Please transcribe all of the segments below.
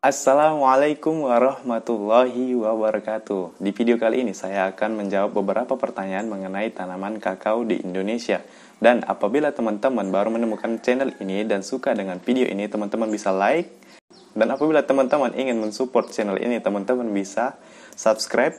Assalamualaikum warahmatullahi wabarakatuh. Di video kali ini saya akan menjawab beberapa pertanyaan mengenai tanaman kakao di Indonesia. Dan apabila teman-teman baru menemukan channel ini dan suka dengan video ini, teman-teman bisa like. Dan apabila teman-teman ingin mensupport channel ini, teman-teman bisa subscribe,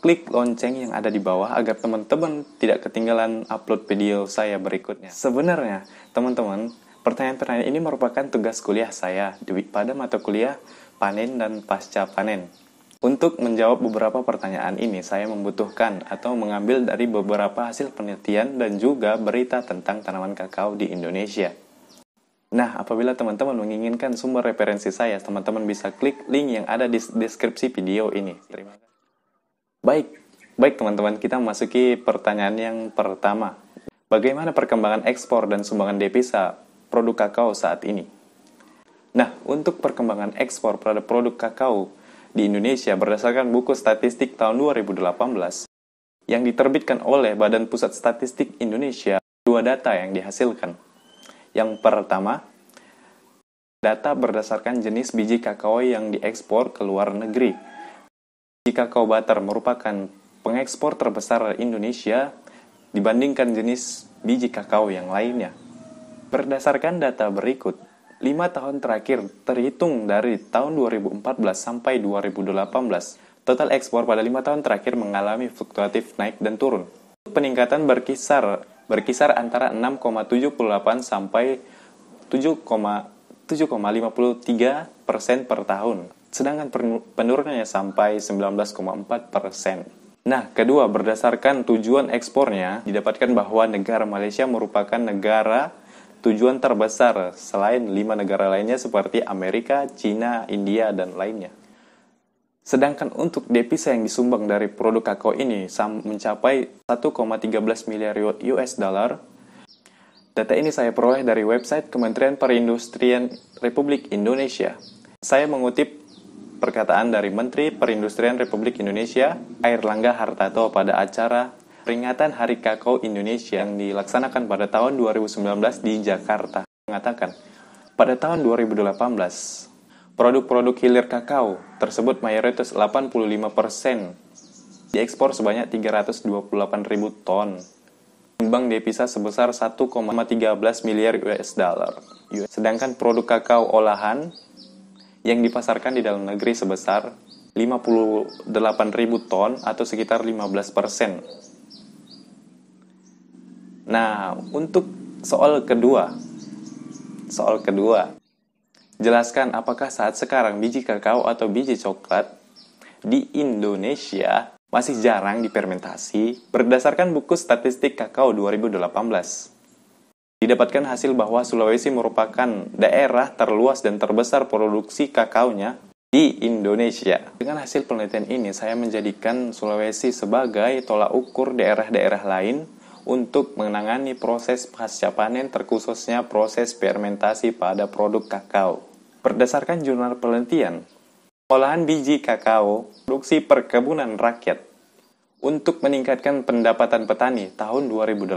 klik lonceng yang ada di bawah agar teman-teman tidak ketinggalan upload video saya berikutnya. Sebenarnya, teman-teman, pertanyaan-pertanyaan ini merupakan tugas kuliah saya pada mata kuliah panen dan pasca panen. Untuk menjawab beberapa pertanyaan ini, saya membutuhkan atau mengambil dari beberapa hasil penelitian dan juga berita tentang tanaman kakao di Indonesia. Nah, apabila teman-teman menginginkan sumber referensi saya, teman-teman bisa klik link yang ada di deskripsi video ini. Terima kasih. Baik teman-teman, kita memasuki pertanyaan yang pertama. Bagaimana perkembangan ekspor dan sumbangan devisa produk kakao saat ini? Nah, untuk perkembangan ekspor produk kakao di Indonesia berdasarkan buku statistik tahun 2018 yang diterbitkan oleh Badan Pusat Statistik Indonesia, dua data yang dihasilkan. Yang pertama, data berdasarkan jenis biji kakao yang diekspor ke luar negeri. Biji kakao butter merupakan pengekspor terbesar Indonesia dibandingkan jenis biji kakao yang lainnya. Berdasarkan data berikut, 5 tahun terakhir terhitung dari tahun 2014 sampai 2018, total ekspor pada 5 tahun terakhir mengalami fluktuatif naik dan turun. Peningkatan berkisar antara 6,78 sampai 7,53% per tahun, sedangkan penurunannya sampai 19,4%. Nah, kedua, berdasarkan tujuan ekspornya, didapatkan bahwa negara Malaysia merupakan negara tujuan terbesar selain 5 negara lainnya seperti Amerika, China, India, dan lainnya. Sedangkan untuk devisa yang disumbang dari produk kakao ini mencapai 1,13 miliar US dollar. Data ini saya peroleh dari website Kementerian Perindustrian Republik Indonesia. Saya mengutip perkataan dari Menteri Perindustrian Republik Indonesia, Airlangga Hartarto pada acara peringatan Hari Kakao Indonesia yang dilaksanakan pada tahun 2019 di Jakarta, mengatakan, pada tahun 2018, produk-produk hilir kakao tersebut mayoritas 85% diekspor sebanyak 328.000 ton, menyumbang devisa sebesar 1,13 miliar US dollar. Sedangkan produk kakao olahan yang dipasarkan di dalam negeri sebesar 58.000 ton atau sekitar 15%. Nah, untuk soal kedua, jelaskan apakah saat sekarang biji kakao atau biji coklat di Indonesia masih jarang difermentasi? Berdasarkan buku statistik kakao 2018, didapatkan hasil bahwa Sulawesi merupakan daerah terluas dan terbesar produksi kakaonya di Indonesia. Dengan hasil penelitian ini, saya menjadikan Sulawesi sebagai tolak ukur daerah-daerah lain untuk menangani proses pasca panen, terkhususnya proses fermentasi pada produk kakao. Berdasarkan jurnal penelitian, olahan biji kakao, produksi perkebunan rakyat, untuk meningkatkan pendapatan petani tahun 2018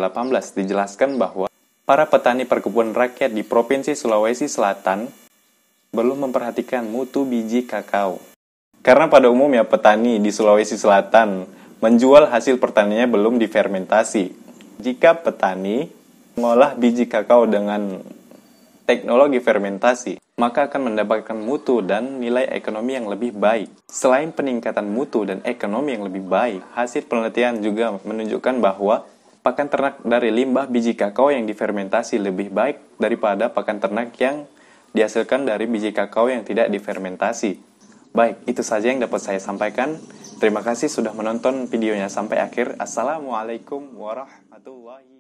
dijelaskan bahwa para petani perkebunan rakyat di Provinsi Sulawesi Selatan belum memperhatikan mutu biji kakao. Karena pada umumnya petani di Sulawesi Selatan menjual hasil pertaniannya belum difermentasi. Jika petani mengolah biji kakao dengan teknologi fermentasi, maka akan mendapatkan mutu dan nilai ekonomi yang lebih baik. Selain peningkatan mutu dan ekonomi yang lebih baik, hasil penelitian juga menunjukkan bahwa pakan ternak dari limbah biji kakao yang difermentasi lebih baik daripada pakan ternak yang dihasilkan dari biji kakao yang tidak difermentasi. Baik, itu saja yang dapat saya sampaikan. Terima kasih sudah menonton videonya sampai akhir. Assalamualaikum warahmatullahi wabarakatuh.